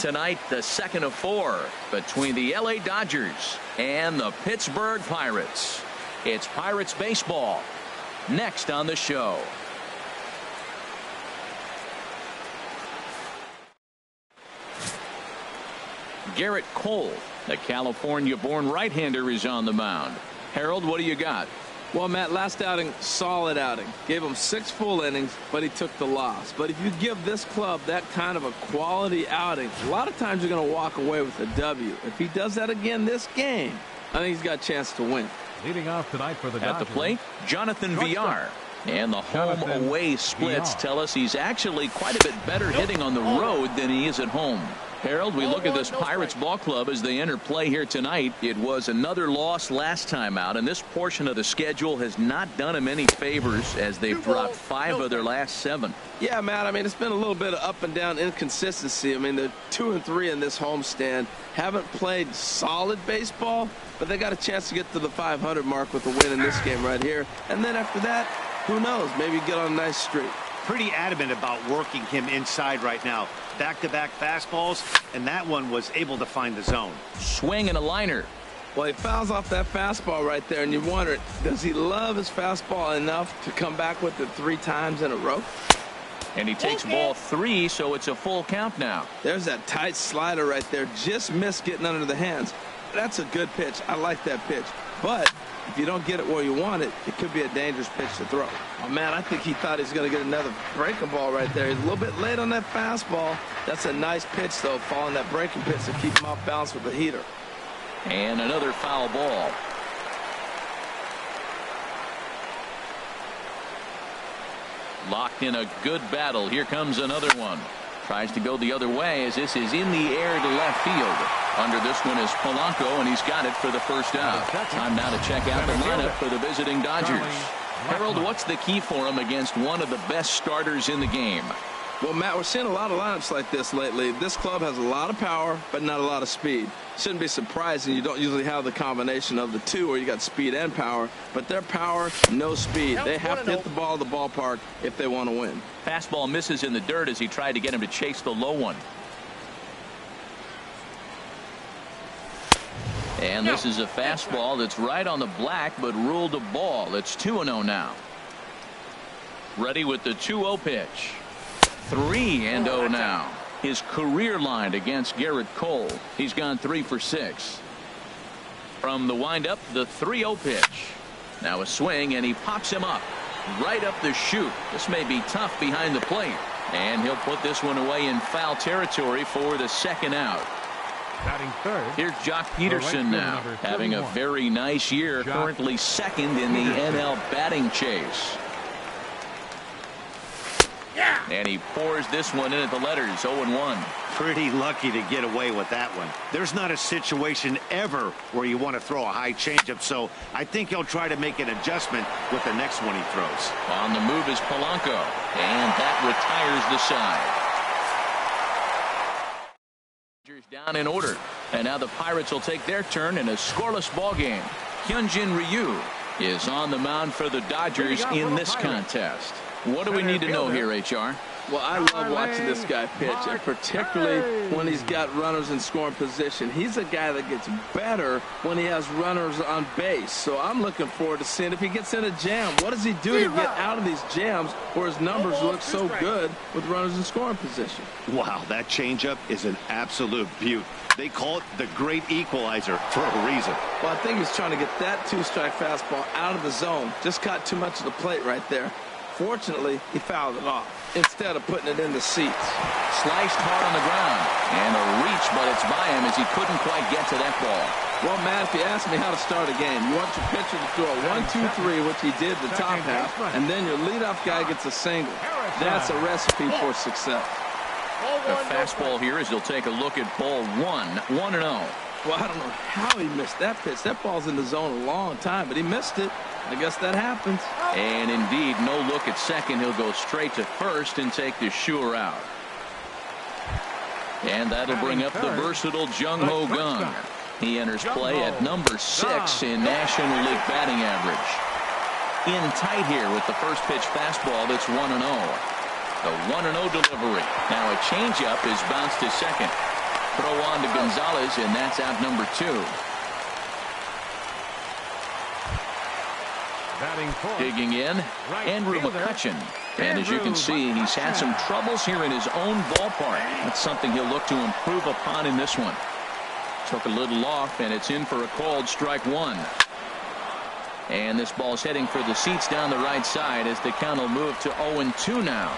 Tonight, the second of 4 between the LA Dodgers and the Pittsburgh Pirates. It's Pirates baseball next on the show. Garrett Cole, the California-born right-hander, is on the mound. Harold, what do you got? Well, Matt, last outing, solid outing. Gave him 6 full innings, but he took the loss. But if you give this club that kind of a quality outing, a lot of times you're going to walk away with a W. If he does that again this game, I think he's got a chance to win. Leading off tonight for the Dodgers. At the plate, Jonathan Villar. And the home-away splits tell us he's actually quite a bit better hitting on the road than he is at home. Harold, we look at this Pirates ball club as they enter play here tonight. It was another loss last time out, and this portion of the schedule has not done them any favors as they've dropped 5 of their last 7. Yeah, Matt, I mean, it's been a little bit of up and down inconsistency. I mean, they're 2-3 in this homestand. Haven't played solid baseball, but they got a chance to get to the 500 mark with a win in this game right here. And then after that, who knows? Maybe get on a nice streak. Pretty adamant about working him inside right now. Back-to-back fastballs, and that one was able to find the zone. Swing and a liner. Well, he fouls off that fastball right there, and you wonder, does he love his fastball enough to come back with it 3 times in a row? And he takes ball 3, so it's a full count now. There's that tight slider right there. Just missed getting under the hands. That's a good pitch. I like that pitch. But if you don't get it where you want it, it could be a dangerous pitch to throw. Oh, man, I think he thought he was going to get another breaking ball right there. He's a little bit late on that fastball. That's a nice pitch, though, following that breaking pitch to keep him off balance with the heater. And another foul ball. Locked in a good battle. Here comes another one. Tries to go the other way as this is in the air to left field. Under this one is Polanco, and he's got it for the first out. Time now to check out the lineup for the visiting Dodgers. Harold, what's the key for him against one of the best starters in the game? Well, Matt, we're seeing a lot of lineups like this lately. This club has a lot of power, but not a lot of speed. Shouldn't be surprising. You don't usually have the combination of the two where you got speed and power, but their power, no speed. They have to hit the ball at the ballpark if they want to win. Fastball misses in the dirt as he tried to get him to chase the low one. And this is a fastball that's right on the black, but ruled a ball. It's 2-0 now. Ready with the 2-0 pitch. 3-0 now. His career line against Garrett Cole. He's gone 3 for 6. From the windup, the 3-0 pitch. Now a swing, and he pops him up right up the chute. This may be tough behind the plate, and he'll put this one away in foul territory for the second out. Batting third. Here's Jock Peterson now, having a very nice year, currently second in the NL batting chase. And he pours this one in at the letters, 0-1. Pretty lucky to get away with that one. There's not a situation ever where you want to throw a high changeup, so I think he'll try to make an adjustment with the next one he throws. On the move is Polanco, and that retires the side. Down in order, and now the Pirates will take their turn in a scoreless ball game. Hyunjin Ryu is on the mound for the Dodgers in this contest. What do we need to know here, HR? Well, I love watching this guy pitch, and particularly when he's got runners in scoring position. He's a guy that gets better when he has runners on base. So I'm looking forward to seeing if he gets in a jam. What does he do to get out of these jams where his numbers look so good with runners in scoring position? Wow, that changeup is an absolute beaut. They call it the great equalizer for a reason. Well, I think he's trying to get that 2-strike fastball out of the zone. Just caught too much of the plate right there. Fortunately, he fouled it off instead of putting it in the seats. Sliced hard on the ground, and a reach, but it's by him as he couldn't quite get to that ball. Well, Matt, if you ask me how to start a game, you want your pitcher to throw a 1-2-3, which he did the top half, and then your leadoff guy gets a single. That's a recipe for success. The fastball here as he'll take a look at ball 1, 1-0. Well, I don't know how he missed that pitch. That ball's in the zone a long time, but he missed it. I guess that happens. And indeed, no look at second. He'll go straight to first and take the sure out. And that'll bring up the versatile Jung-Ho Kang. He enters play at number 6 in National League batting average. In tight here with the first pitch fastball that's 1-0. The 1-0 delivery. Now a changeup is bounced to second. throw on to Gonzalez, and that's out number 2. Batting fourth. Digging in, Andrew McCutcheon. And as you can see, he's had some troubles here in his own ballpark. That's something he'll look to improve upon in this one. Took a little off, and it's in for a called strike 1. And this ball's heading for the seats down the right side as the count will move to 0-2 now.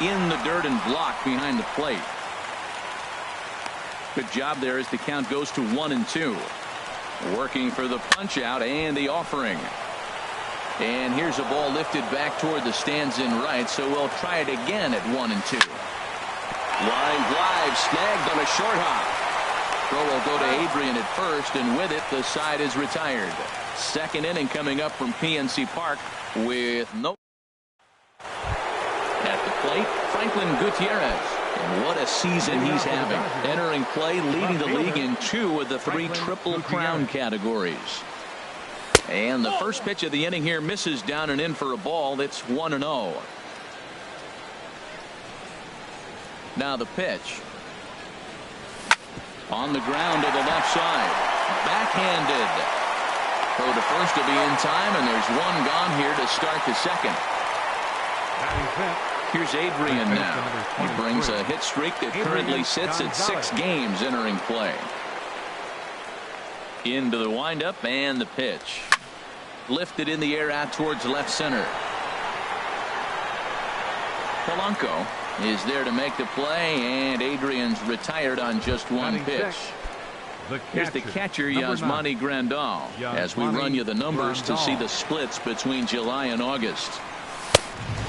In the dirt and blocked behind the plate. Good job there as the count goes to 1-2. Working for the punch out and the offering. And here's a ball lifted back toward the stands in right, so we'll try it again at 1-2. Line drive snagged on a short hop. Throw will go to Adrian at first, and with it the side is retired. Second inning coming up from PNC Park with no. At the plate, Franklin Gutierrez. And what a season he's having. Entering play, leading the league in 2 of the 3 Triple Crown categories. And the first pitch of the inning here misses down and in for a ball. It's 1-0. Now the pitch. On the ground to the left side. Backhanded. Throw to first to be in time, and there's one gone here to start the second. Here's Adrian now. He brings a hit streak that currently sits at 6 games entering play. Into the windup and the pitch. Lifted in the air out towards left center. Polanco is there to make the play, and Adrian's retired on just 1 pitch. Here's the catcher, Yasmani Grandal, as we run you the numbers to see the splits between July and August.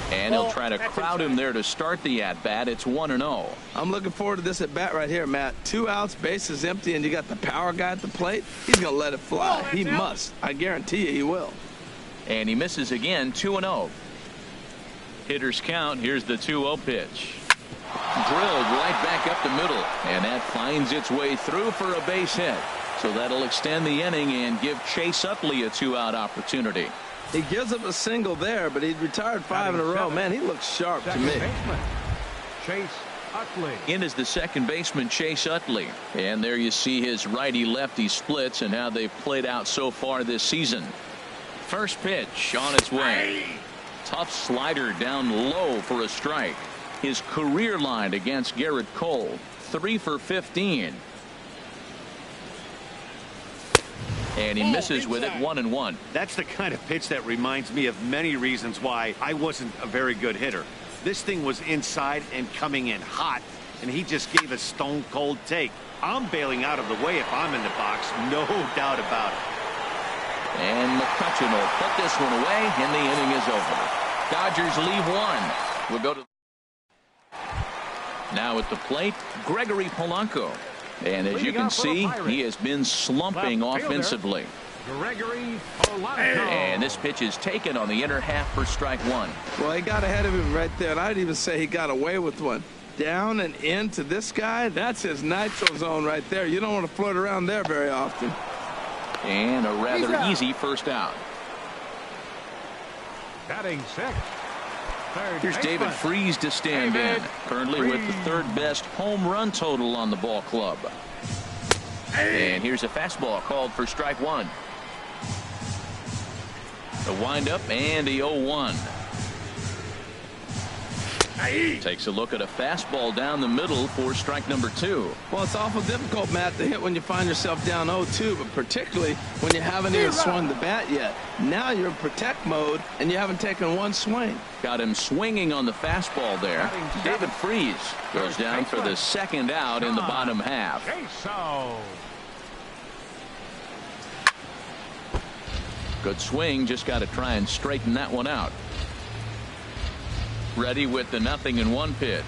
And he'll try to crowd him there to start the at-bat. It's 1-0. I'm looking forward to this at-bat right here, Matt. 2 outs, bases empty, and you got the power guy at the plate. He's going to let it fly. He must. I guarantee you he will. And he misses again, 2-0. Hitters count. Here's the 2-0 pitch. Drilled right back up the middle, and that finds its way through for a base hit. So that'll extend the inning and give Chase Utley a 2-out opportunity. He gives up a single there, but he'd retired 5 in a row. Man, he looks sharp to me. Chase Utley. In is the second baseman, Chase Utley. And there you see his righty-lefty splits and how they've played out so far this season. First pitch on its way. Tough slider down low for a strike. His career line against Garrett Cole, 3 for 15. And he misses with it, 1-1. That's the kind of pitch that reminds me of many reasons why I wasn't a very good hitter. This thing was inside and coming in hot, and he just gave a stone-cold take. I'm bailing out of the way if I'm in the box, no doubt about it. And McCutcheon will put this one away, and the inning is over. Dodgers leave 1. We'll go to now at the plate, Gregory Polanco. And as you can see, he has been slumping offensively. Gregory Polanco. And this pitch is taken on the inner half for strike 1. Well, he got ahead of him right there, and I'd even say he got away with one. Down and into this guy, that's his nitro zone right there. You don't want to float around there very often. And a rather easy first out. Batting 6. Here's David Freese to stand in, currently with the 3rd best home run total on the ball club. And here's a fastball called for strike 1. The windup and the 0-1. Takes a look at a fastball down the middle for strike number 2. Well, it's awful difficult, Matt, to hit when you find yourself down 0-2, but particularly when you haven't even swung the bat yet. Now you're in protect mode, and you haven't taken one swing. Got him swinging on the fastball there. David Freese goes down for the 2nd out in the bottom half. Good swing, just got to try and straighten that one out. Ready with the 0-1 pitch.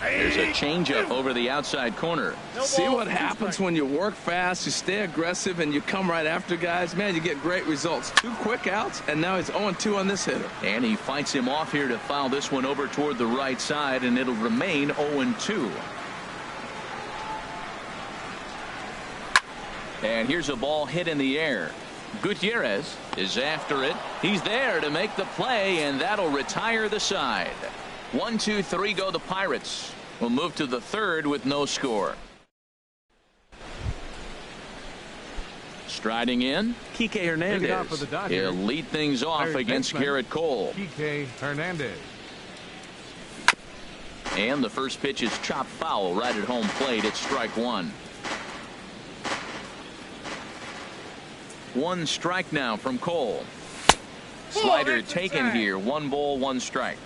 There's a changeup over the outside corner. See what happens when you work fast, you stay aggressive, and you come right after guys? Man, you get great results. 2 quick outs, and now he's 0-2 on this hitter. And he fights him off here to foul this one over toward the right side, and it'll remain 0-2. And here's a ball hit in the air. Gutierrez is after it. He's there to make the play, and that'll retire the side. 1, 2, 3 go the Pirates. We'll move to the third with no score. Striding in, Kike Hernandez. He'll lead things off against Garrett Cole. Kike Hernandez. And the first pitch is chopped foul right at home plate. It's strike one. One strike now from Cole. Slider taken here. 1 ball, 1 strike.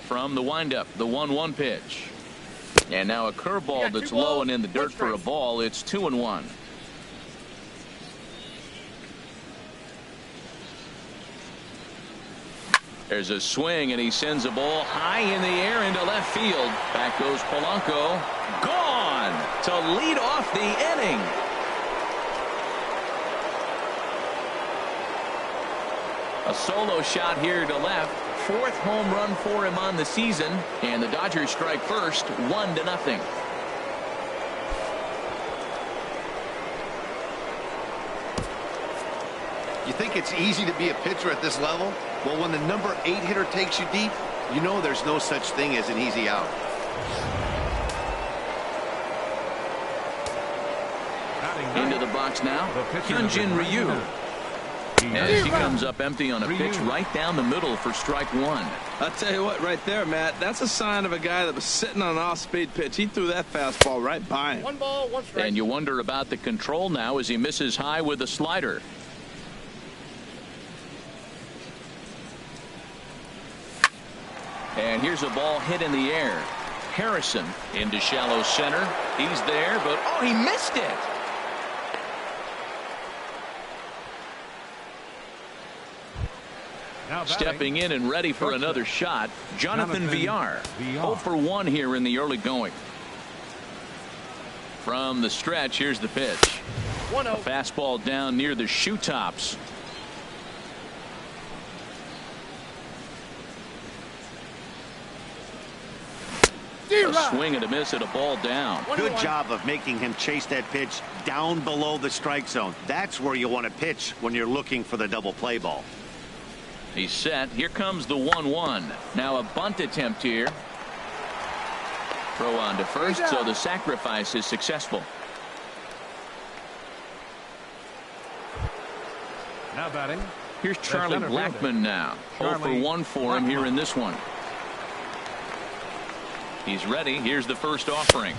From the windup, the 1-1 pitch. And now a curveball that's low and in the dirt for a ball. It's 2-1. There's a swing, and he sends a ball high in the air into left field. Back goes Polanco. Gone to lead off the inning. A solo shot here to left. 4th home run for him on the season. And the Dodgers strike first, 1-0. You think it's easy to be a pitcher at this level? Well, when the number 8 hitter takes you deep, you know there's no such thing as an easy out. Into the box now, Hyunjin Ryu. As he comes up empty on a pitch right down the middle for strike one. I'll tell you what, right there, Matt, that's a sign of a guy that was sitting on an off-speed pitch. He threw that fastball right by him. 1 ball, 1 strike. And you wonder about the control now as he misses high with a slider. And here's a ball hit in the air. Harrison into shallow center. He's there, but oh, he missed it. Stepping in and ready for another shot, Jonathan Villar. 0 for 1 here in the early going. From the stretch, here's the pitch. A fastball down near the shoe tops. A swing and a miss at a ball down. Good job of making him chase that pitch down below the strike zone. That's where you want to pitch when you're looking for the double play ball. He's set. Here comes the 1-1. Now a bunt attempt here. Throw on to first, so the sacrifice is successful. Now batting. Here's Charlie Blackmon now. 0 for 1 for him here in this one. He's ready. Here's the first offering.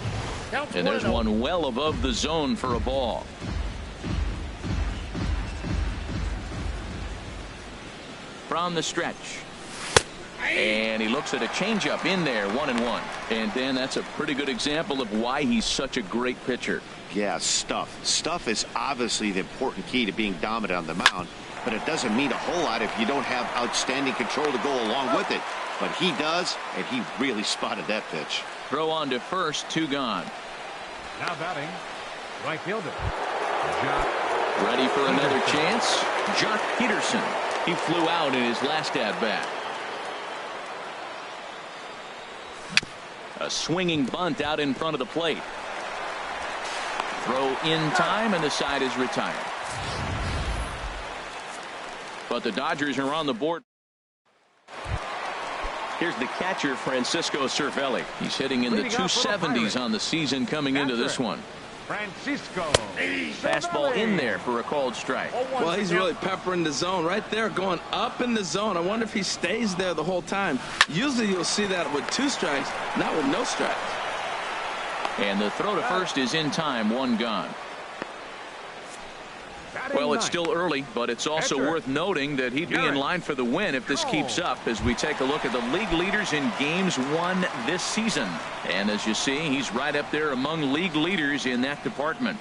And there's one well above the zone for a ball. From the stretch. And he looks at a changeup in there, 1-1. And Dan, that's a pretty good example of why he's such a great pitcher. Yeah, stuff. Stuff is obviously the important key to being dominant on the mound, but it doesn't mean a whole lot if you don't have outstanding control to go along with it. But he does, and he really spotted that pitch. Throw on to first, 2 gone. Now batting, right fielder. Ready for another chance? Jock Peterson. He flew out in his last at-bat. A swinging bunt out in front of the plate. Throw in time, and the side is retired. But the Dodgers are on the board. Here's the catcher, Francisco Cervelli. He's hitting in the 270s on the season coming into this one. Francisco. Fastball in there for a called strike. Well, he's really peppering the zone right there, going up in the zone. I wonder if he stays there the whole time. Usually you'll see that with 2 strikes, not with no strikes. And the throw to first is in time, 1 gone. Well, it's still early, but it's also worth noting that he'd be in line for the win if this keeps up as we take a look at the league leaders in games won this season. And as you see, he's right up there among league leaders in that department.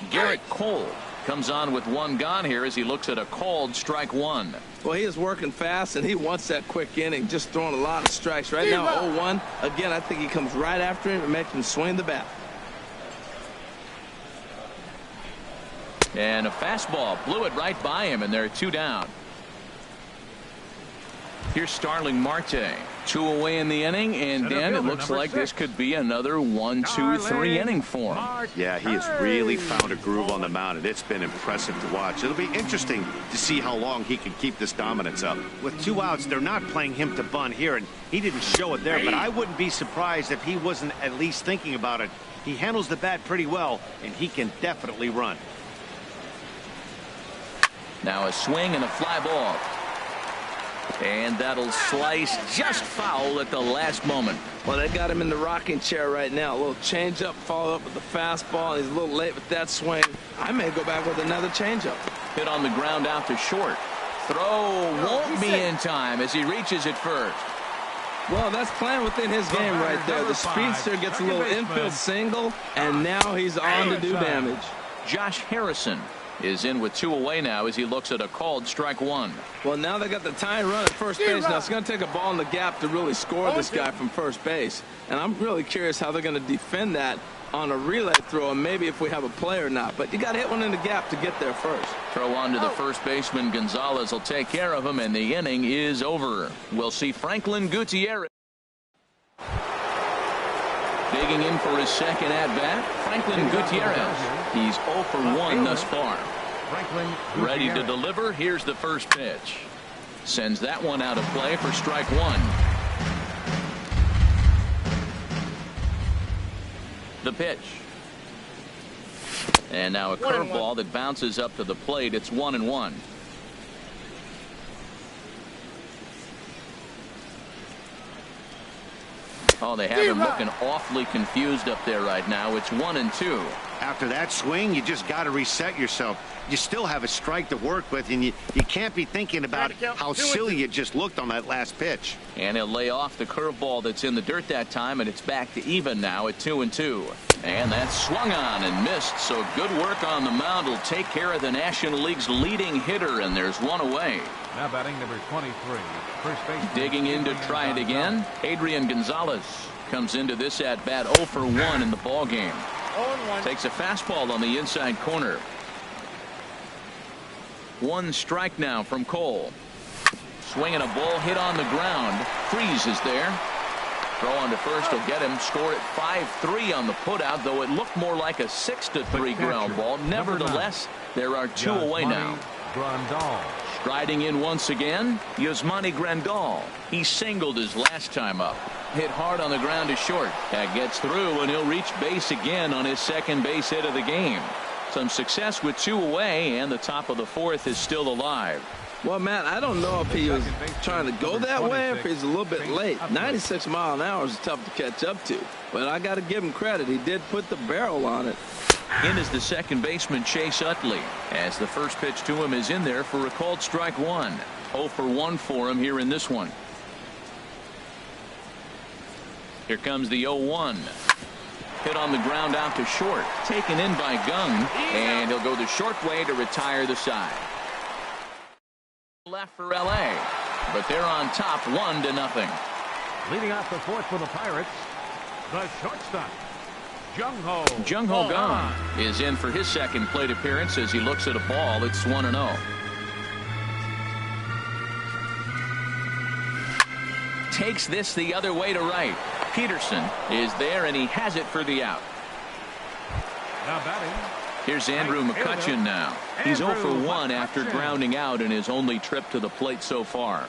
Garrett Cole comes on with 1 gone here as he looks at a called strike 1. Well, he is working fast, and he wants that quick inning, just throwing a lot of strikes. Right now, 0-1. Again, I think he comes right after him and makes him swing the bat. And a fastball blew it right by him, and there are 2 down. Here's Starling Marte. 2 away in the inning, and Dan, it looks like this could be another 1, 2, 3 inning for him. Yeah, he has really found a groove on the mound, and it's been impressive to watch. It'll be interesting to see how long he can keep this dominance up. With 2 outs, they're not playing him to bunt here, and he didn't show it there, but I wouldn't be surprised if he wasn't at least thinking about it. He handles the bat pretty well, and he can definitely run. Now a swing and a fly ball. And that'll slice just foul at the last moment. Well, they got him in the rocking chair right now. A little changeup, follow up with the fastball. He's a little late with that swing. I may go back with another changeup. Hit on the ground out to short. Throw won't be in time as he reaches it first. Well, that's playing within his game right there. The speedster gets a little infield single, and now he's on to do damage. Josh Harrison is in with 2 away now as he looks at a called strike 1. Well, now they got the tying run at first base. Now it's going to take a ball in the gap to really score this guy from first base. And I'm really curious how they're going to defend that on a relay throw, and maybe if we have a play or not. But you got to hit one in the gap to get there first. Throw on to the first baseman. Gonzalez will take care of him, and the inning is over. We'll see Franklin Gutierrez digging in for his second at-bat. Franklin Gutierrez. He's 0 for 1 thus far. Ready to deliver. Here's the first pitch. Sends that one out of play for strike 1. The pitch. And now a curveball that bounces up to the plate. It's 1-1. Oh, they have him looking awfully confused up there right now. It's 1-2. After that swing, you just got to reset yourself. You still have a strike to work with, and you can't be thinking about how silly you just looked on that last pitch. And he'll lay off the curveball that's in the dirt that time, and it's back to even now at 2-2. And that's swung on and missed, so good work on the mound will take care of the National League's leading hitter, and there's 1 away. Now batting number 23, first base. Digging in to try it again. Adrian Gonzalez comes into this at bat 0 for 1 in the ball game. Takes a fastball on the inside corner. 1 strike now from Cole. Swinging a ball hit on the ground. Freeze is there. Throw on to first will get him. Score at 5-3 on the putout, though it looked more like a 6-3 ground ball. Nevertheless, there are 2 away now. Grandal. Striding in once again, Yasmani Grandal. He singled his last time up. Hit hard on the ground to short. That gets through, and he'll reach base again on his second base hit of the game. Some success with 2 away, and the top of the 4th is still alive. Well, Matt, I don't know if he was trying to go that way or if he's a little bit late. 96 miles an hour is tough to catch up to, but I got to give him credit. He did put the barrel on it. In is the second baseman, Chase Utley, as the first pitch to him is in there for a called strike 1. 0 for 1 for him here in this one. Here comes the 0-1. Hit on the ground out to short. Taken in by Gung, and he'll go the short way to retire the side. Left for L.A., but they're on top 1-0. Leading off the 4th for the Pirates, the shortstop, Jung-Ho. Jung-Ho Kang is in for his second plate appearance as he looks at a ball. It's 1-0. Takes this the other way to right. Peterson is there, and he has it for the out. Now batting. Here's Andrew McCutchen now. He's 0 for 1 after grounding out in his only trip to the plate so far.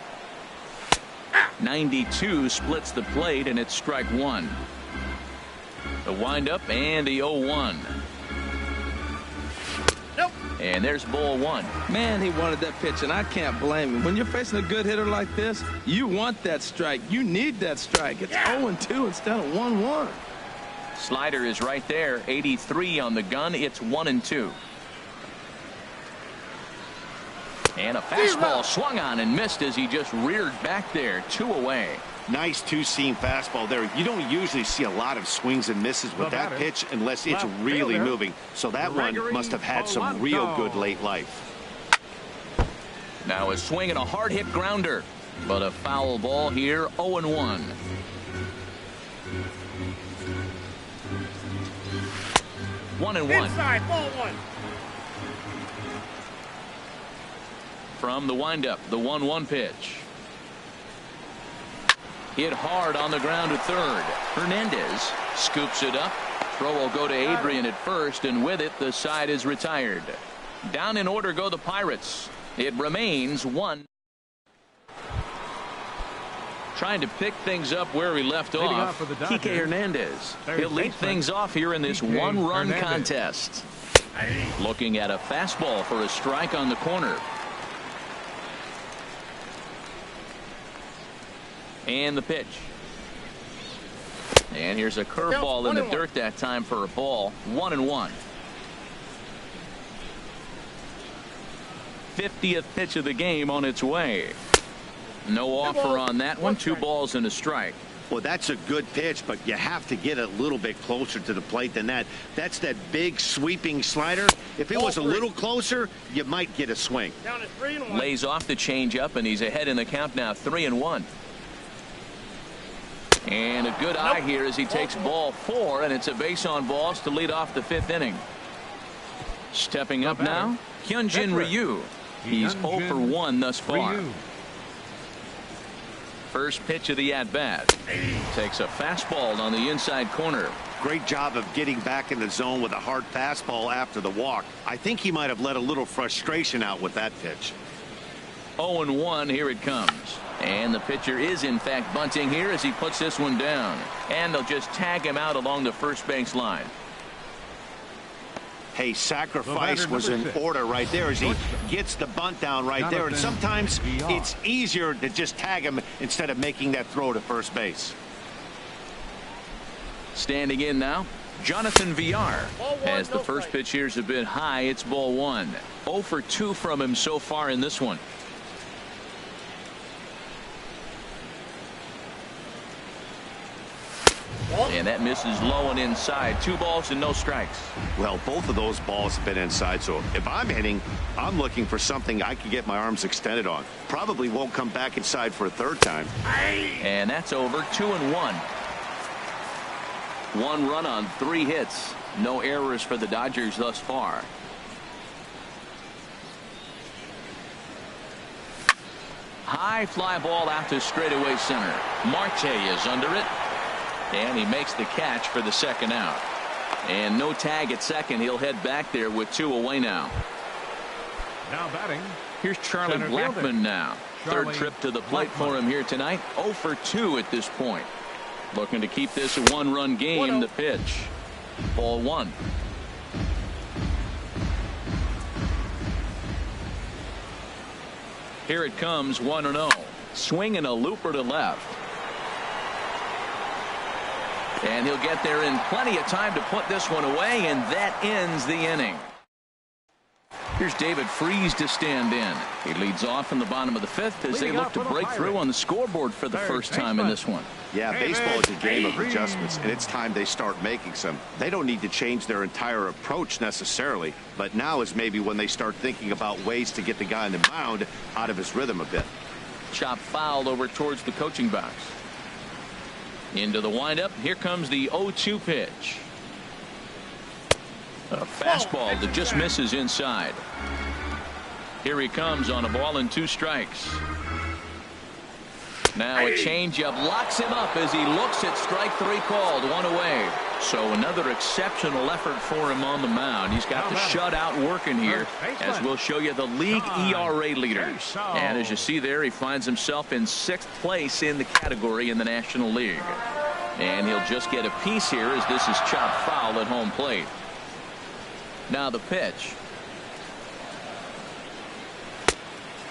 92 splits the plate, and it's strike 1. The windup and the 0-1. Nope. And there's ball 1. Man, he wanted that pitch, and I can't blame him. When you're facing a good hitter like this, you want that strike. You need that strike. It's 0-2 instead of 1-1. Slider is right there. 83 on the gun. It's 1-2. And a fastball swung on and missed as he just reared back there. 2 away. Nice 2-seam fastball there. You don't usually see a lot of swings and misses with that pitch unless it's really moving. So that one must have had some real good late life. Now a swing and a hard hit grounder, but a foul ball here. 0-1. Inside, ball 1. From the windup, the 1-1 pitch. Hit hard on the ground to third. Hernandez scoops it up. Throw will go to Adrian at first, and with it, the side is retired. Down in order go the Pirates. It remains 1. Trying to pick things up where we left off. Kike Hernandez. He'll lead things off here in this one-run contest. Looking at a fastball for a strike on the corner. And the pitch. And here's a curveball in the dirt that time for a ball. 1-1. 50th pitch of the game on its way. No offer on that one. 2 balls and a strike. Well, that's a good pitch, but you have to get a little bit closer to the plate than that. That's that big sweeping slider. If it was a little closer, you might get a swing. Lays off the changeup, and he's ahead in the count now. 3-1. And a good eye here as he takes ball 4, and it's a base on balls to lead off the 5th inning. Stepping up now, Hyunjin Ryu. He's 0 for 1 thus far. First pitch of the at-bat. Takes a fastball on the inside corner. Great job of getting back in the zone with a hard fastball after the walk. I think he might have let a little frustration out with that pitch. 0-1, here it comes. And the pitcher is in fact bunting here as he puts this one down. And they'll just tag him out along the first base line. Hey, sacrifice was in order right there as he gets the bunt down right there. And sometimes it's easier to just tag him instead of making that throw to first base. Standing in now, Jonathan Villar. As the first pitch here's a bit high, it's ball 1. 0 for 2 from him so far in this one. And that misses low and inside. 2 balls and no strikes. Well, both of those balls have been inside, so if I'm hitting, I'm looking for something I can get my arms extended on. Probably won't come back inside for a 3rd time. And that's over. 2-1. 1 run on 3 hits. No errors for the Dodgers thus far. High fly ball out to straightaway center. Marte is under it. And he makes the catch for the 2nd out. And no tag at second. He'll head back there with 2 away now. Now batting. Here's Charlie Blackmon now. 3rd trip to the plate for him here tonight. 0 for 2 at this point. Looking to keep this a 1-run game. The pitch. Ball 1. Here it comes. 1-0. Swinging a looper to left. And he'll get there in plenty of time to put this one away, and that ends the inning. Here's David Freese to stand in. He leads off in the bottom of the 5th as they look to break through on the scoreboard for the first time in this one. Yeah, baseball is a game of adjustments, and it's time they start making some. They don't need to change their entire approach necessarily, but now is maybe when they start thinking about ways to get the guy on the mound out of his rhythm a bit. Chop fouled over towards the coaching box. Into the windup. Here comes the 0-2 pitch. A fastball that just misses inside. Here he comes on a ball and 2 strikes. Now a changeup locks him up as he looks at strike 3 called. 1 away. So another exceptional effort for him on the mound. He's got the shutout working here, as we'll show you the league ERA leaders. And as you see there, he finds himself in 6th place in the category in the National League. And he'll just get a piece here as this is chopped foul at home plate. Now the pitch.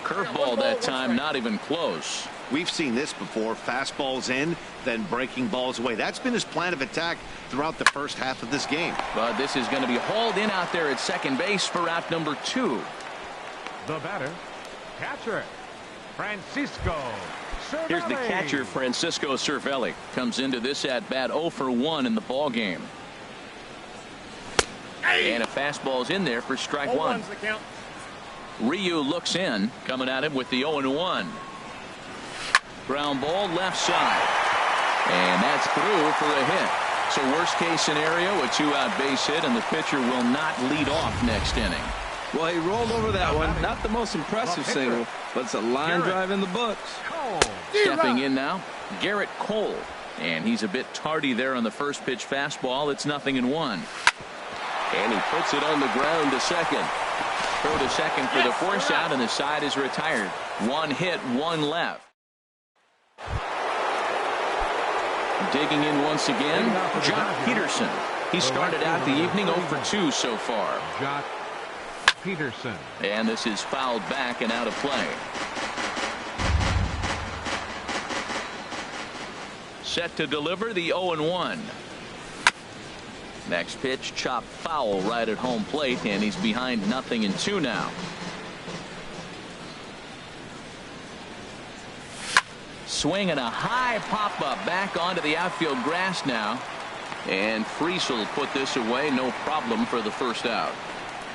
Curveball that time, not even close. We've seen this before. Fastballs in, then breaking balls away. That's been his plan of attack throughout the first half of this game. But this is going to be hauled in out there at second base for out number 2. The batter, catcher, Francisco Cervelli. Here's the catcher, Francisco Cervelli. Comes into this at bat 0 for 1 in the ball game. And a fastball's in there for strike 1. Ryu looks in, coming at him with the 0-1. Ground ball left side. And that's through for a hit. So worst case scenario, a 2-out base hit, and the pitcher will not lead off next inning. Well, he rolled over that one. Not the most impressive single, but it's a line drive in the books. Cole. Stepping in now, Garrett Cole. And he's a bit tardy there on the first pitch fastball. It's 0-1. And he puts it on the ground to second. Throw to second for the force out, and the side is retired. 1 hit, 1 left. Digging in once again, Jock Peterson. He started out the evening 0 for 2 so far. Jock Peterson. And this is fouled back and out of play. Set to deliver the 0-1. Next pitch, chop foul right at home plate, and he's behind 0-2 now. Swing and a high pop-up back onto the outfield grass now. And Freese will put this away, no problem for the first out.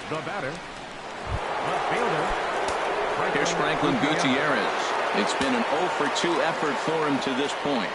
The batter. Left fielder. Here's Franklin Gutierrez. It's been an 0 for 2 effort for him to this point.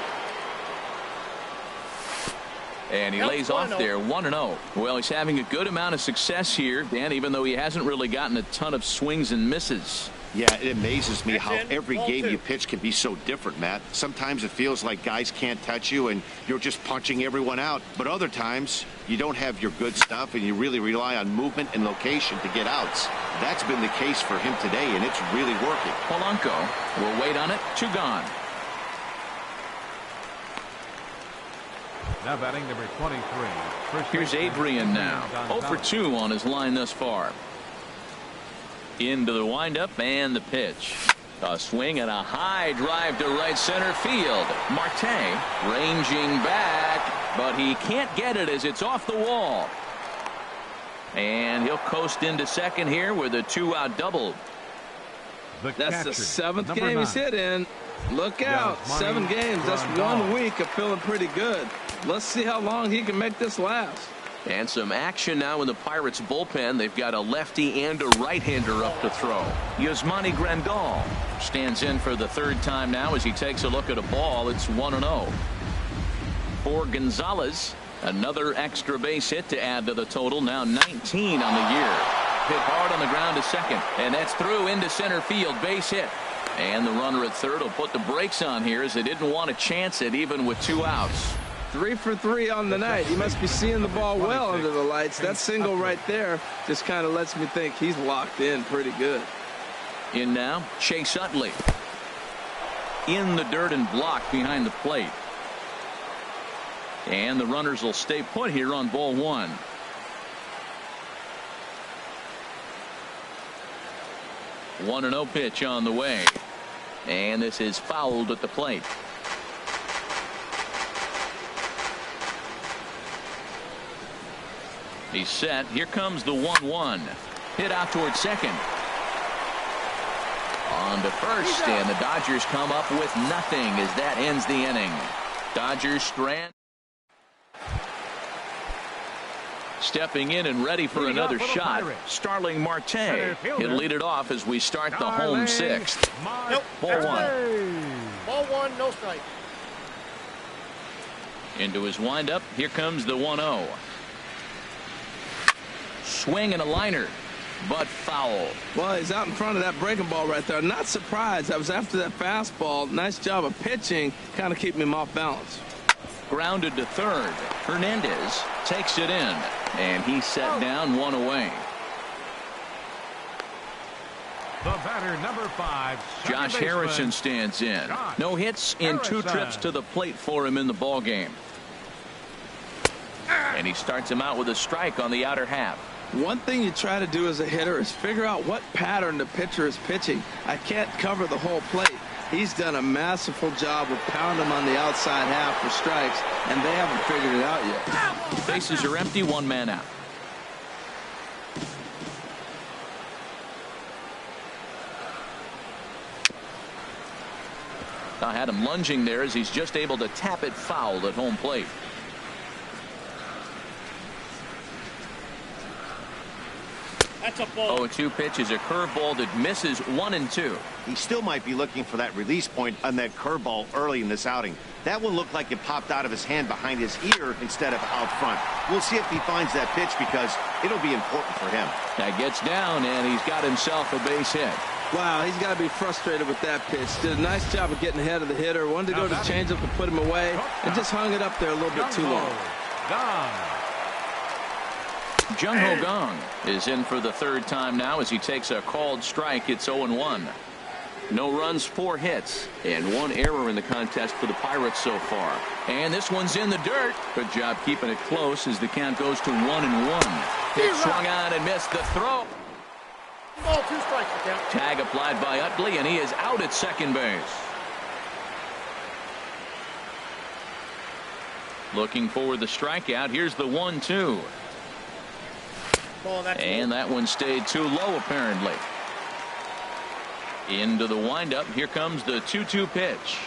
And he lays off there 1-0. Well, he's having a good amount of success here, Dan, even though he hasn't really gotten a ton of swings and misses. Yeah, it amazes me how every game you pitch can be so different, Matt. Sometimes it feels like guys can't touch you and you're just punching everyone out. But other times you don't have your good stuff and you really rely on movement and location to get outs. That's been the case for him today, and it's really working. Polanco will wait on it. 2 gone. Now batting number 23. Here's Adrian now. 0 for 2 on his line thus far. Into the windup and the pitch. A swing and a high drive to right center field. Marte ranging back, but he can't get it as it's off the wall. And he'll coast into second here with a 2-out double. That's the 7th game he's hit in. Look out. 7 games. That's 1 week of feeling pretty good. Let's see how long he can make this last. And some action now in the Pirates bullpen. They've got a lefty and a right-hander up to throw. Yasmani Grandal stands in for the 3rd time now as he takes a look at a ball. It's 1-0. For Gonzalez, another extra base hit to add to the total. Now 19 on the year. Hit hard on the ground to second, and that's through into center field. Base hit. And the runner at third will put the brakes on here as they didn't want to chance it even with 2 outs. 3 for 3 on the night. He must be seeing the ball well under the lights. That single right there just kind of lets me think he's locked in pretty good. In now, Chase Utley. In the dirt and blocked behind the plate. And the runners will stay put here on ball 1. One 1-0 pitch on the way. And this is fouled at the plate. He's set. Here comes the 1-1. Hit out towards second. On to first, and the Dodgers come up with nothing as that ends the inning. Dodgers strand. Stepping in and ready for another shot, Starling Marte. He'll lead it off as we start the home 6th. Nope. Ball 1. Ball 1, no strike. Into his windup. Here comes the 1-0. Swing and a liner, but foul. Well, he's out in front of that breaking ball right there. Not surprised. I was after that fastball. Nice job of pitching, kind of keeping him off balance. Grounded to third. Hernandez takes it in, and he's set down 1 away. The batter, number 5. Josh Harrison stands in. No hits in 2 trips to the plate for him in the ball game. And he starts him out with a strike on the outer half. One thing you try to do as a hitter is figure out what pattern the pitcher is pitching. I can't cover the whole plate. He's done a masterful job of pounding him on the outside half for strikes, and they haven't figured it out yet. Bases are empty, 1 man out. I had him lunging there as he's just able to tap it foul at home plate. That's a ball. 0-2 pitch is a curveball that misses 1 and 2. He still might be looking for that release point on that curveball early in this outing. That one looked like it popped out of his hand behind his ear instead of out front. We'll see if he finds that pitch because it'll be important for him. That gets down, and he's got himself a base hit. Wow, he's got to be frustrated with that pitch. Did a nice job of getting ahead of the hitter. Wanted to go to changeup to put him away, and just hung it up there a little bit too long. Jung-Ho Gong is in for the third time now as he takes a called strike. It's 0-1. No runs, 4 hits, and 1 error in the contest for the Pirates so far. And this one's in the dirt. Good job keeping it close as the count goes to 1-1. It swung on and missed the throw. Ball, 2 strikes, count. Tag applied by Utley, and he is out at second base. Looking for the strikeout. Here's the 1-2. Ball, that's And that one stayed too low, apparently. Into the windup. Here comes the 2-2 pitch.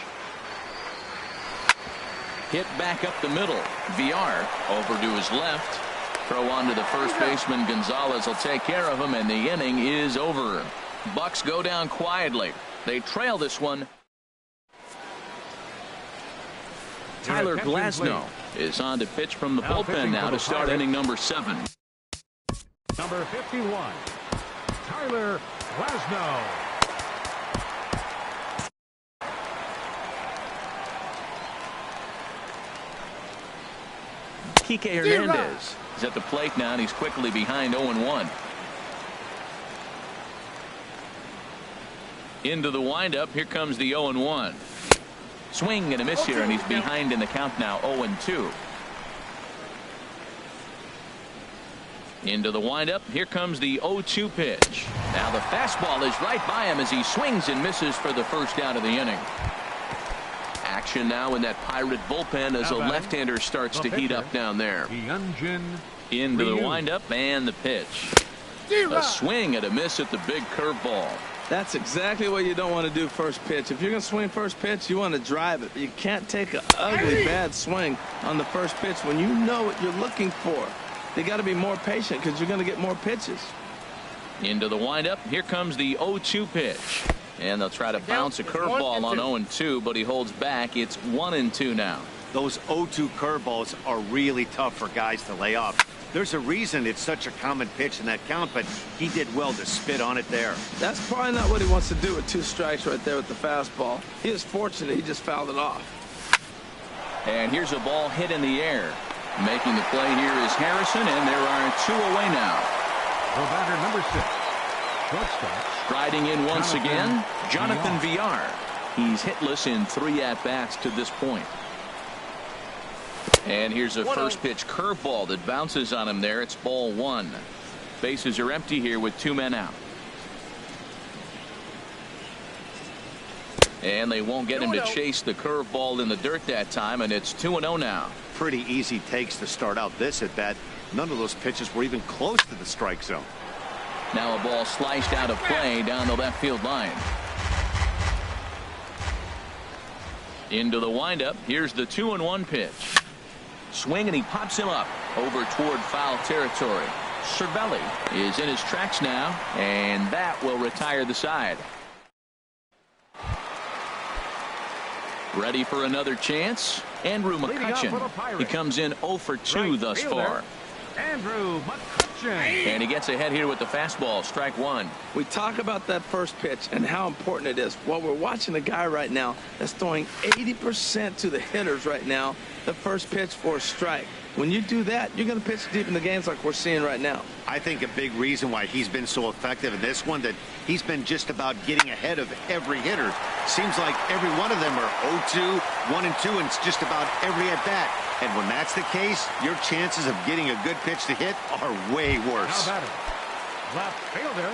Hit back up the middle. VR over to his left. Throw on to the first baseman. Gonzalez will take care of him, and the inning is over. Bucks go down quietly. They trail this one. Tyler Glasnow is on to pitch from the bullpen now to start inning number 7. Number 51, Tyler Glasnow. Kike Hernandez is at the plate now, and he's quickly behind 0-1. Into the windup. Here comes the 0-1. Swing and a miss here, and he's behind in the count now, 0-2. Into the windup. Here comes the 0-2 pitch. Now the fastball is right by him as he swings and misses for the first out of the inning. Action now in that Pirate bullpen as a left-hander starts to heat up down there. Into the windup and the pitch. A swing and a miss at the big curveball. That's exactly what you don't want to do first pitch. If you're going to swing first pitch, you want to drive it. You can't take an ugly, bad swing on the first pitch when you know what you're looking for. They got to be more patient because you're going to get more pitches. Into the windup. Here comes the 0-2 pitch. And they'll try to bounce a curveball on 0-2, but he holds back. It's 1-2 now. Those 0-2 curveballs are really tough for guys to lay off. There's a reason it's such a common pitch in that count, but he did well to spit on it there. That's probably not what he wants to do with 2 strikes right there with the fastball. He was fortunate he just fouled it off. And here's a ball hit in the air. Making the play here is Harrison, and there are 2 away now. The batter, number 6, shortstop. Striding in once again, Jonathan VR. He's hitless in 3 at-bats to this point. And here's a first pitch curveball that bounces on him there. It's ball 1. Bases are empty here with 2 men out. And they won't get him to chase the curveball in the dirt that time, and it's 2-0 now. Pretty easy takes to start out this at bat. None of those pitches were even close to the strike zone. Now a ball sliced out of play down the left field line. Into the windup. Here's the 2-1 pitch. Swing, and he pops him up over toward foul territory. Cervelli is in his tracks now, and that will retire the side. Ready for another chance? Andrew McCutchen. He comes in 0 for 2 thus far. Andrew McCutchen. And he gets ahead here with the fastball. Strike 1. We talk about that first pitch and how important it is. Well, we're watching a guy right now that's throwing 80% to the hitters right now. The first pitch for a strike. When you do that, you're going to pitch deep in the games like we're seeing right now. I think a big reason why he's been so effective in this one, that he's been just about getting ahead of every hitter. Seems like every one of them are 0-2, 1-2, and it's just about every at bat. And when that's the case, your chances of getting a good pitch to hit are way worse. How about it? Left fielder.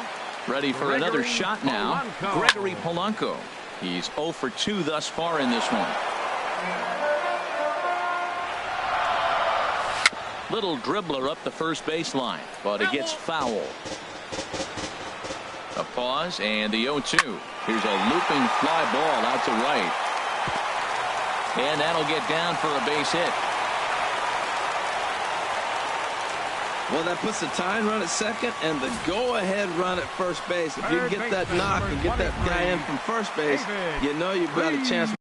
Ready for another shot now. Gregory Polanco. He's 0 for 2 thus far in this one. Little dribbler up the first baseline, but it gets foul. A pause and the 0-2. Here's a looping fly ball out to right. And that'll get down for a base hit. Well, that puts the tying run at second and the go-ahead run at first base. If you can get that knock and get that guy in from first base, you know you've got a chance.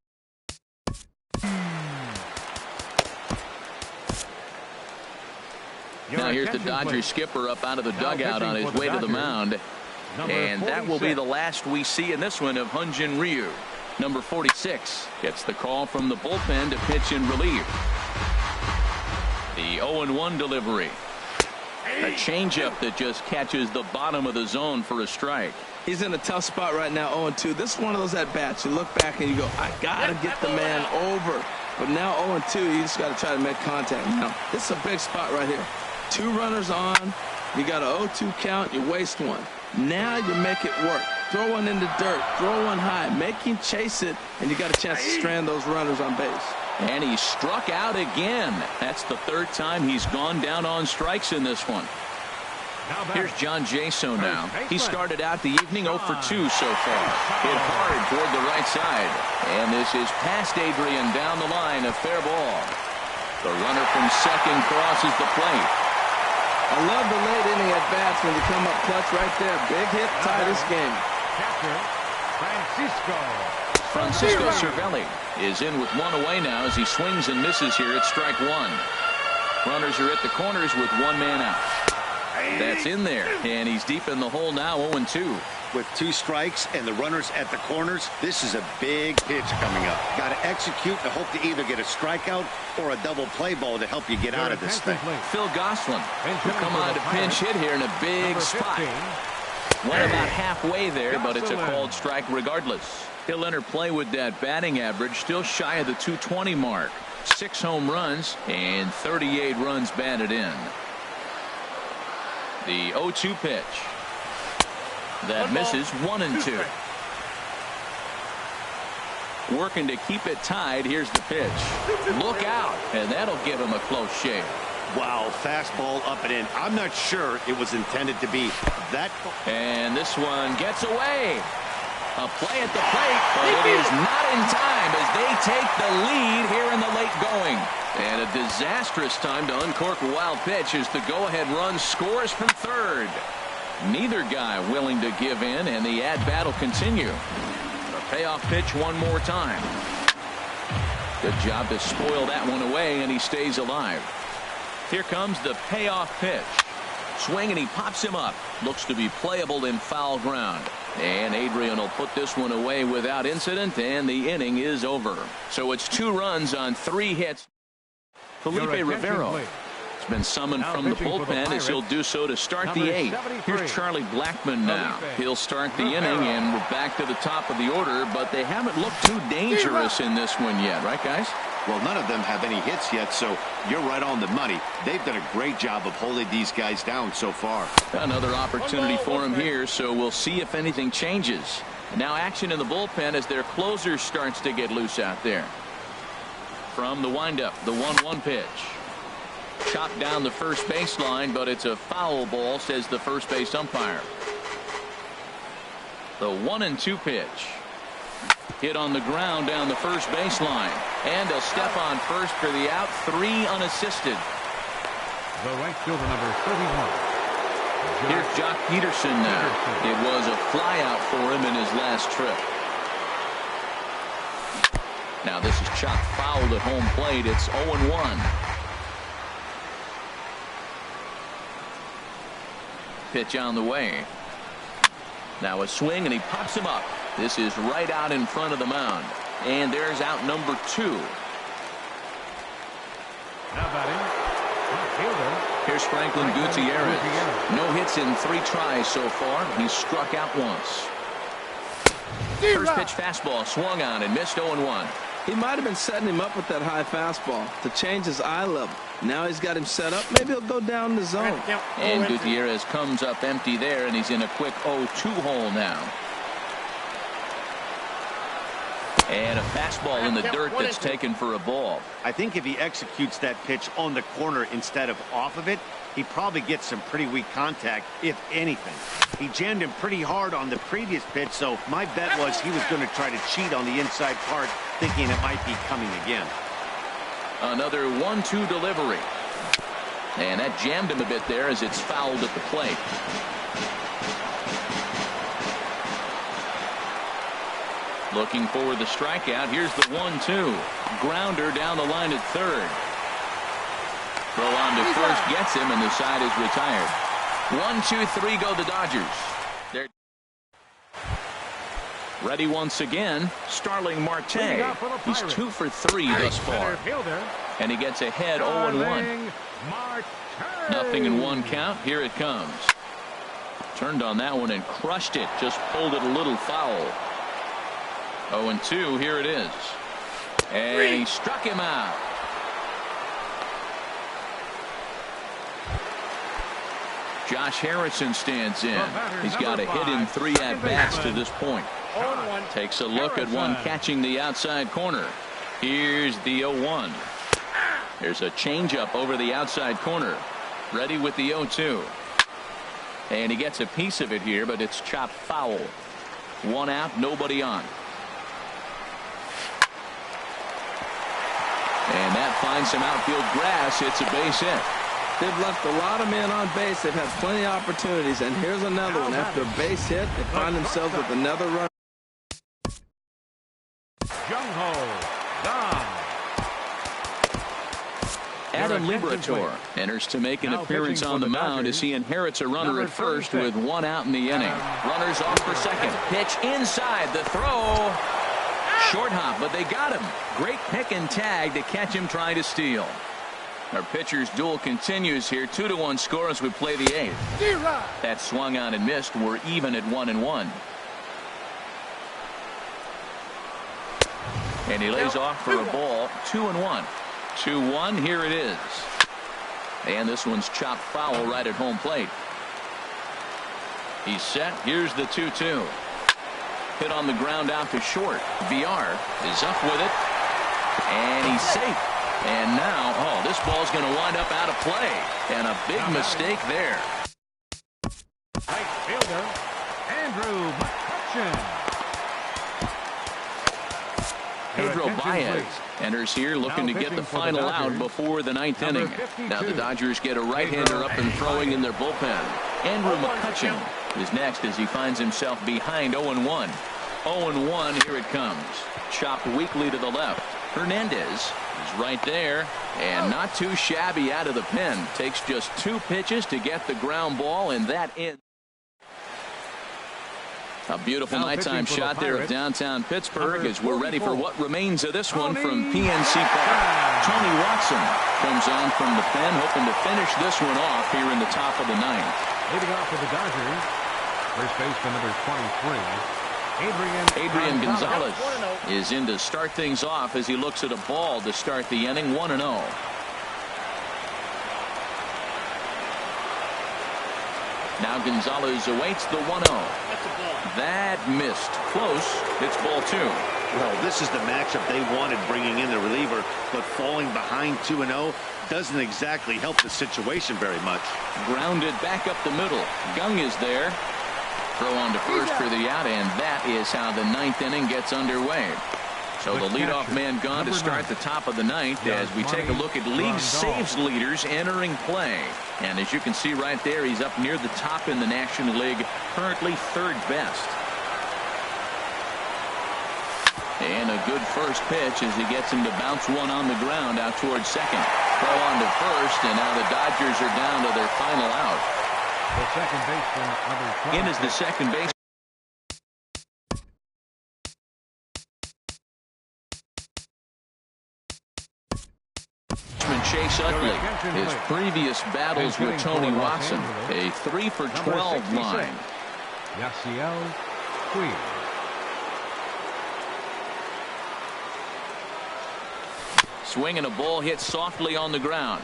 Now here's the Dodgers skipper up out of the dugout on his way to the mound. And that will be the last we see in this one of Hyun-Jin Ryu. Number 46 gets the call from the bullpen to pitch in relief. The 0-1 delivery. A changeup that just catches the bottom of the zone for a strike. He's in a tough spot right now, 0-2. This is one of those at-bats. You look back and you go, I got to get the man over. But now 0-2, you just got to try to make contact. Now, this is a big spot right here. 2 runners on. You got a 0-2 count. You waste one. Now you make it work. Throw one in the dirt. Throw one high. Make him chase it, and you got a chance to strand those runners on base. And he struck out again. That's the 3rd time he's gone down on strikes in this one. Here's John Jaso now. He started out the evening 0 for 2 so far. Hit hard toward the right side. And this is past Adrian down the line, a fair ball. The runner from second crosses the plate. I love the late inning at bats when you come up clutch right there. Big hit, tie this game. Francisco Cervelli is in with 1 away now as he swings and misses here at strike 1. Runners are at the corners with 1 man out. That's in there, and he's deep in the hole now, 0-2. With 2 strikes and the runners at the corners, this is a big pitch coming up. Got to execute and hope to either get a strikeout or a double play ball to help you get out of this thing. Phil Gosselin will come on to pinch hit here in a big spot. Went about halfway there, but it's a called strike regardless. He'll enter play with that batting average, still shy of the 220 mark. 6 home runs and 38 runs batted in. The 0-2 pitch. That misses, 1-2. Working to keep it tied. Here's the pitch. Look out, and that'll give him a close shave. Wow, fastball up and in. I'm not sure it was intended to be that. And this one gets away. A play at the plate, but it is not in time as they take the lead here in the late going. And a disastrous time to uncork a wild pitch as the go-ahead run scores from third. Neither guy willing to give in, and the at-bat will continue. The payoff pitch one more time. Good job to spoil that one away, and he stays alive. Here comes the payoff pitch. Swing, and he pops him up. Looks to be playable in foul ground. And Adrian will put this one away without incident, and the inning is over. So it's 2 runs on 3 hits. Felipe Rivero has been summoned from the bullpen as he'll do so to start the 8th. Here's Charlie Blackmon now. He'll start the inning, and we're back to the top of the order, but they haven't looked too dangerous in this one yet, right, guys? Well, none of them have any hits yet, so you're right on the money. They've done a great job of holding these guys down so far. Another opportunity for him here, so we'll see if anything changes. Now action in the bullpen as their closer starts to get loose out there. From the windup, the 1-1 pitch. Chopped down the first baseline, but it's a foul ball, says the first base umpire. The 1-2 pitch. Hit on the ground down the first baseline. And they'll step on first for the out. 3 unassisted. The right fielder, number 31. Here's Jock Peterson now. It was a fly out for him in his last trip. Now this is chopped foul at home plate. It's 0-1. Pitch on the way. Now a swing, and he pops him up. This is right out in front of the mound. And there's out number 2. Now batting, fielder. Here's Franklin Gutierrez. No hits in 3 tries so far. He's struck out once. First pitch fastball swung on and missed, 0-1. He might have been setting him up with that high fastball to change his eye level. Now he's got him set up. Maybe he'll go down the zone. And Gutierrez comes up empty there, and he's in a quick 0-2 hole now. And a fastball in the dirt that's taken for a ball. I think if he executes that pitch on the corner instead of off of it, he probably gets some pretty weak contact, if anything. He jammed him pretty hard on the previous pitch, so my bet was he was going to try to cheat on the inside part, thinking it might be coming again. Another 1-2 delivery. And that jammed him a bit there as it's fouled at the plate. Looking for the strikeout. Here's the 1-2. Grounder down the line at third. Throw on to first gets him, and the side is retired. 1-2-3 go the Dodgers. They're Ready once again, Starling Marte. Leading off for the He's Pirates. 2 for 3 thus Center far. fielder, And he gets ahead 0-1. Starling Marte. Nothing in one count. Here it comes. Turned on that one and crushed it. Just pulled it a little foul. 0-2. Here it is. And he struck him out. Josh Harrison stands in. He's got a hit in 3 at-bats to this point. 0-1. Takes a look at one catching the outside corner. Here's the 0-1. There's a changeup over the outside corner. Ready with the 0-2. And he gets a piece of it here, but it's chopped foul. 1 out, nobody on. And that finds some outfield grass. It's a base hit. They've left a lot of men on base. They've had plenty of opportunities. And here's another one. After a base hit, they find themselves with another run. Jung-ho Kang. Adam Liberatore enters to make an appearance on the mound as he inherits a runner at first with 1 out in the inning. Runners off for second. Pitch inside. The throw. Short hop, but they got him. Great pick and tag to catch him trying to steal. Our pitcher's duel continues here. 2-1 score as we play the 8th. That swung on and missed. We're even at 1-1. And he lays off for a ball. 2-1. 2-1. Here it is. And this one's chopped foul right at home plate. He's set. Here's the 2-2. Hit on the ground out to short. VR is up with it. And he's safe. And now, oh, this ball's going to wind up out of play. And a big mistake there. Right fielder, Andrew McCutcheon. Pedro Baez enters here looking to get the final out before the 9th inning. Now the Dodgers get a right-hander up and throwing in their bullpen. Andrew McCutcheon is next as he finds himself behind 0-1. 0-1, here it comes. Chopped weakly to the left. Hernandez is right there and not too shabby out of the pen. Takes just 2 pitches to get the ground ball, and that ends. A beautiful nighttime shot there of downtown Pittsburgh as we're ready for what remains of this one from PNC Park. Tony Watson comes on from the pen, hoping to finish this one off here in the top of the 9th. Leading off for the Dodgers, first baseman number 23. Adrian Gonzalez is in to start things off as he looks at a ball to start the inning. 1-0. Now Gonzalez awaits the 1-0. That missed. Close. It's ball 2. Well, this is the matchup they wanted, bringing in the reliever, but falling behind 2-0 doesn't exactly help the situation very much. Grounded back up the middle. Gung is there. Throw on to first for the out, and that is how the 9th inning gets underway. So the leadoff man gone to start the top of the 9th as we take a look at league saves leaders entering play. And as you can see right there, he's up near the top in the National League, currently 3rd best. And a good first pitch as he gets him to bounce one on the ground out towards second. Throw on to first, and now the Dodgers are down to their final out. The second baseman, number 20. In is the second base. Chase Utley. His previous battles with Tony Watson, a 3 for 12 line. Yasiel Puig. Swing and a ball hit softly on the ground.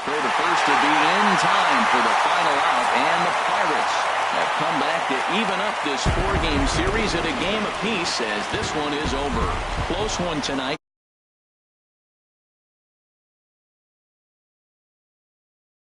Throw to first to be in time for the final out, and the Pirates have come back to even up this 4-game series at a game apiece as this one is over. Close one tonight.